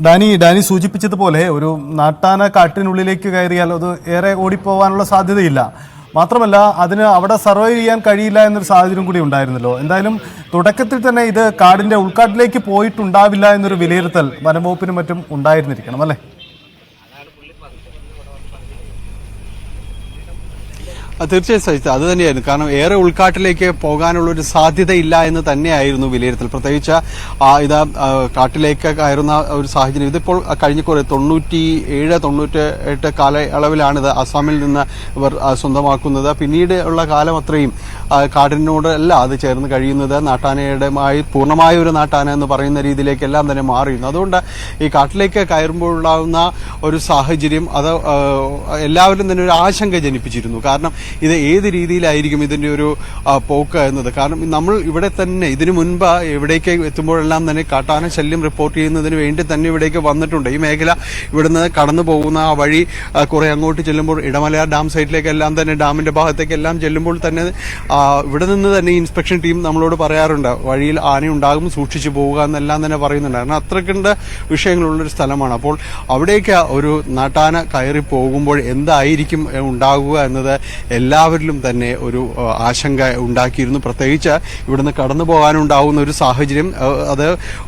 Dani സൂചിപ്പിച്ചതുപോലെ ഒരു നാട്ടാന കാട്ടിനുള്ളിലേക്ക് കയറിയാൽ അത് ഏറെ ഓടിപ്പോവാനുള്ള സാധ്യതയില്ല. മാത്രമല്ല അതിന് അവിടെ സർവൈവ് ചെയ്യാൻ കഴിയില്ല എന്നൊരു സാഹചര്യം കൂടി ഉണ്ടായിരുന്നല്ലോ. എന്തായാലും തുടക്കത്തിൽ തന്നെ ഇത് കാടിന്റെ ഉൾക്കാട്ടിലേക്ക് പോയിട്ടുണ്ടാവില്ല എന്നൊരു വിലയിരുത്തൽ വനംവകുപ്പിനും മറ്റും ഉണ്ടായിരുന്നിരിക്കണം അല്ലേ? തീർച്ചയായും സഹിත അത് തന്നെയായിരുന്നു. കാരണം ഏറെ ഉൾക്കാട്ടിലേക്ക് പോകാനുള്ള ഒരു സാധ്യതയില്ല എന്ന് തന്നെയായിരുന്നു വിലയിരുത്തൽ. പ്രത്യേകിച്ച് ഇത് കാട്ടിലേക്ക് കയറുന്ന ഒരു സാഹചര്യം ഇതിപ്പോൾ കഴിഞ്ഞ 97-98 കാലയളവിലാണ് ഇത് അസാമിൽ നിന്ന് ഇവർ സ്വന്തമാക്കുന്നത്. പിന്നീട് ഉള്ള കാലം അത്രയും കാടിനോടല്ല അത് ചേർന്ന് കഴിയുന്നത്. നാട്ടാനയുടെമായി പൂർണ്ണമായ ഒരു നാട്ടാന എന്ന് പറയുന്ന രീതിയിലേക്കെല്ലാം തന്നെ മാറിയിരുന്നു. അതുകൊണ്ട് ഈ കാട്ടിലേക്ക് കയറുമ്പോഴുണ്ടാകുന്ന ഒരു സാഹചര്യം അത് എല്ലാവരും തന്നെ ഒരു ആശങ്ക ജനിപ്പിച്ചിരുന്നു. കാരണം ഇത് ഏത് രീതിയിലായിരിക്കും ഇതിന്റെ ഒരു പോക്ക് എന്നത്. കാരണം നമ്മൾ ഇവിടെ തന്നെ ഇതിനു മുൻപ് ഇവിടേക്ക് എത്തുമ്പോഴെല്ലാം തന്നെ കാട്ടാന ശല്യം റിപ്പോർട്ട് ചെയ്യുന്നതിന് വേണ്ടി തന്നെ ഇവിടേക്ക് വന്നിട്ടുണ്ട്. ഈ മേഖല ഇവിടുന്ന് കടന്നു പോകുന്ന ആ വഴി കുറെ അങ്ങോട്ട് ചെല്ലുമ്പോൾ ഇടമലയാർ ഡാം സൈറ്റിലേക്കെല്ലാം തന്നെ ഡാമിന്റെ ഭാഗത്തേക്കെല്ലാം ചെല്ലുമ്പോൾ തന്നെ ഇവിടെ നിന്ന് തന്നെ ഇൻസ്പെക്ഷൻ ടീം നമ്മളോട് പറയാറുണ്ട് വഴിയിൽ ആന ഉണ്ടാകും, സൂക്ഷിച്ചു പോവുക എന്നെല്ലാം തന്നെ പറയുന്നുണ്ട്. കാരണം അത്രയ്ക്കുണ്ട് വിഷയങ്ങളുള്ളൊരു സ്ഥലമാണ്. അപ്പോൾ അവിടേക്ക് ഒരു നാട്ടാന കയറി പോകുമ്പോൾ എന്തായിരിക്കും ഉണ്ടാകുക എന്നത് എല്ലാവരിലും തന്നെ ഒരു ആശങ്ക ഉണ്ടാക്കിയിരുന്നു. പ്രത്യേകിച്ച് ഇവിടുന്ന് കടന്നു പോകാനുണ്ടാവുന്ന ഒരു സാഹചര്യം അത്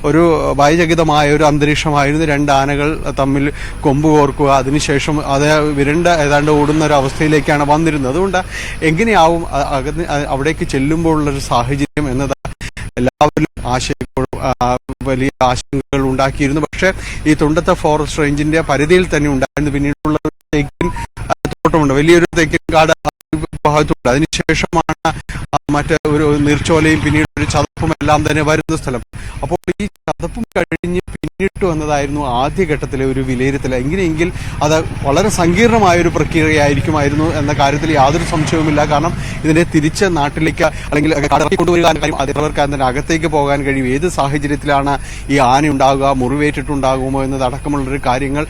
ഒരു ഭയചകിതമായ ഒരു അന്തരീക്ഷമായിരുന്നു. രണ്ട് ആനകൾ തമ്മിൽ കൊമ്പ് കോർക്കുക, അതിനുശേഷം അത് വിരണ്ട ഏതാണ്ട് ഓടുന്ന ഒരു അവസ്ഥയിലേക്കാണ് വന്നിരുന്നത്. അതുകൊണ്ട് എങ്ങനെയാവും അവിടേക്ക് ചെല്ലുമ്പോഴുള്ളൊരു സാഹചര്യം എന്നത് എല്ലാവരിലും വലിയ ആശങ്കകൾ ഉണ്ടാക്കിയിരുന്നു. പക്ഷേ ഈ തുണ്ടത്തെ ഫോറസ്റ്റ് റേഞ്ചിന്റെ പരിധിയിൽ തന്നെ ഉണ്ടായിരുന്നു. പിന്നീടുള്ള തേക്കിൻ തോട്ടമുണ്ട്, വലിയൊരു തേക്കിൻ കാട് ഭാഗത്തുണ്ട്. അതിനുശേഷമാണ് മറ്റ് ഒരു നീർച്ചോലയും പിന്നീട് ഒരു ചതപ്പും എല്ലാം തന്നെ വരുന്ന സ്ഥലം. അപ്പോൾ ഈ ചതപ്പും കഴിഞ്ഞ് പിന്നിട്ട് വന്നതായിരുന്നു ആദ്യഘട്ടത്തിലെ ഒരു വിലയിരുത്തൽ. എങ്ങനെയെങ്കിൽ അത് വളരെ സങ്കീർണമായ ഒരു പ്രക്രിയയായിരിക്കുമായിരുന്നു എന്ന കാര്യത്തിൽ യാതൊരു സംശയവുമില്ല. കാരണം ഇതിനെ തിരിച്ച് നാട്ടിലേക്ക് അല്ലെങ്കിൽ കൊണ്ടുവരാൻ കഴിയും, അതിർവർക്ക് അതിന്റെ അകത്തേക്ക് പോകാൻ കഴിയും. ഏത് സാഹചര്യത്തിലാണ് ഈ ആന ഉണ്ടാകുക, മുറിവേറ്റിട്ടുണ്ടാകുമോ എന്നതടക്കമുള്ളൊരു കാര്യങ്ങൾ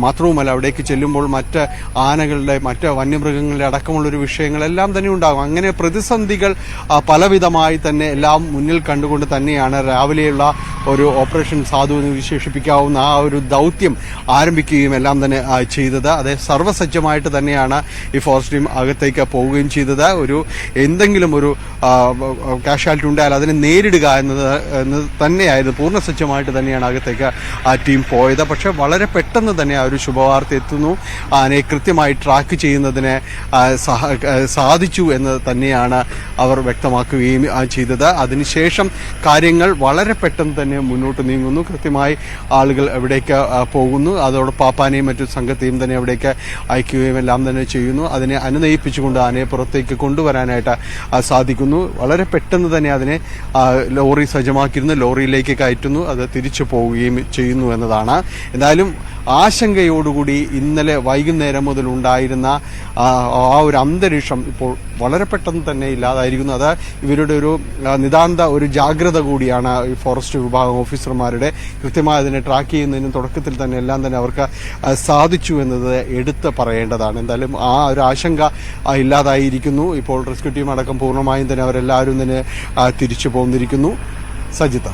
മാത്രവുമല്ല, അവിടേക്ക് ചെല്ലുമ്പോൾ മറ്റ് ആനകളുടെ മറ്റ് വന്യമൃഗങ്ങളുടെ അടക്കമുള്ളൊരു വിഷയങ്ങളെല്ലാം തന്നെ ഉണ്ടാകും. അങ്ങനെ പ്രതിസന്ധികൾ പലവിധമായി തന്നെ എല്ലാം മുന്നിൽ കണ്ടുകൊണ്ട് തന്നെയാണ് രാവിലെയുള്ള ഒരു ഓപ്പറേഷൻ സാധു എന്ന് വിശേഷിപ്പിക്കാവുന്ന ആ ഒരു ദൗത്യം ആരംഭിക്കുകയും എല്ലാം തന്നെ ചെയ്തത്. അതേ സർവ്വസജ്ജമായിട്ട് തന്നെയാണ് ഈ ഫോറസ്റ്റ് ടീം അകത്തേക്ക് പോവുകയും ചെയ്തത്. ഒരു എന്തെങ്കിലും ഒരു കാഷ്വാലിറ്റി ഉണ്ടായാൽ അതിനെ നേരിടുക എന്നത് തന്നെയായിരുന്നു. പൂർണ്ണസജ്ജമായിട്ട് തന്നെയാണ് അകത്തേക്ക് ആ ടീം പോയത്. പക്ഷെ വളരെ പെട്ടെന്ന് തന്നെ ആ ഒരു ശുഭവാർത്ത എത്തുന്നു. അതിനെ കൃത്യമായി ട്രാക്ക് ചെയ്യുന്നതിന് സാധിച്ചു എന്ന് തന്നെയാണ് അവർ വ്യക്തമാക്കുകയും ചെയ്തത്. അതിനുശേഷം കാര്യങ്ങൾ വളരെ പെട്ടെന്ന് തന്നെ മുന്നോട്ട് നീങ്ങുന്നു. കൃത്യമായി ആളുകൾ എവിടേക്ക് പോകുന്നു, അതോടെ പാപ്പാനെയും മറ്റു സംഘത്തെയും തന്നെ അവിടേക്ക് അയക്കുകയും എല്ലാം തന്നെ ചെയ്യുന്നു. അതിനെ അനുനയിപ്പിച്ചുകൊണ്ട് ആനയെ പുറത്തേക്ക് കൊണ്ടുവരാനായിട്ട് സാധിക്കുന്നു. വളരെ പെട്ടെന്ന് തന്നെ അതിനെ ലോറി സജ്ജമാക്കിയിരുന്നു, ലോറിയിലേക്ക് കയറ്റുന്നു, അത് തിരിച്ചു പോവുകയും ചെയ്യുന്നു എന്നതാണ്. എന്തായാലും ആശങ്കയോടുകൂടി ഇന്നലെ വൈകുന്നേരം മുതൽ ഉണ്ടായിരുന്ന ആ ഒരു അന്തരീക്ഷം ഇപ്പോൾ വളരെ പെട്ടെന്ന് തന്നെ ഇല്ലാതായിരിക്കുന്നു. അത് ഇവരുടെ ഒരു നിതാന്ത ഒരു ജാഗ്രത കൂടിയാണ് ഈ ഫോറസ്റ്റ് വിഭാഗം ഓഫീസർമാരുടെ. കൃത്യമായി അതിനെ ട്രാക്ക് ചെയ്യുന്നതിനും തുടക്കത്തിൽ തന്നെ എല്ലാം തന്നെ അവർക്ക് സാധിച്ചു എന്നത് എടുത്ത് പറയേണ്ടതാണ്. എന്തായാലും ആ ഒരു ആശങ്ക ഇല്ലാതായിരിക്കുന്നു. ഇപ്പോൾ റെസ്ക്യൂ ടീം അടക്കം പൂർണ്ണമായും തന്നെ അവരെല്ലാവരും തന്നെ തിരിച്ചു പോന്നിരിക്കുന്നു. സജിത,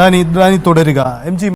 ഡാനി തുടരുക. MG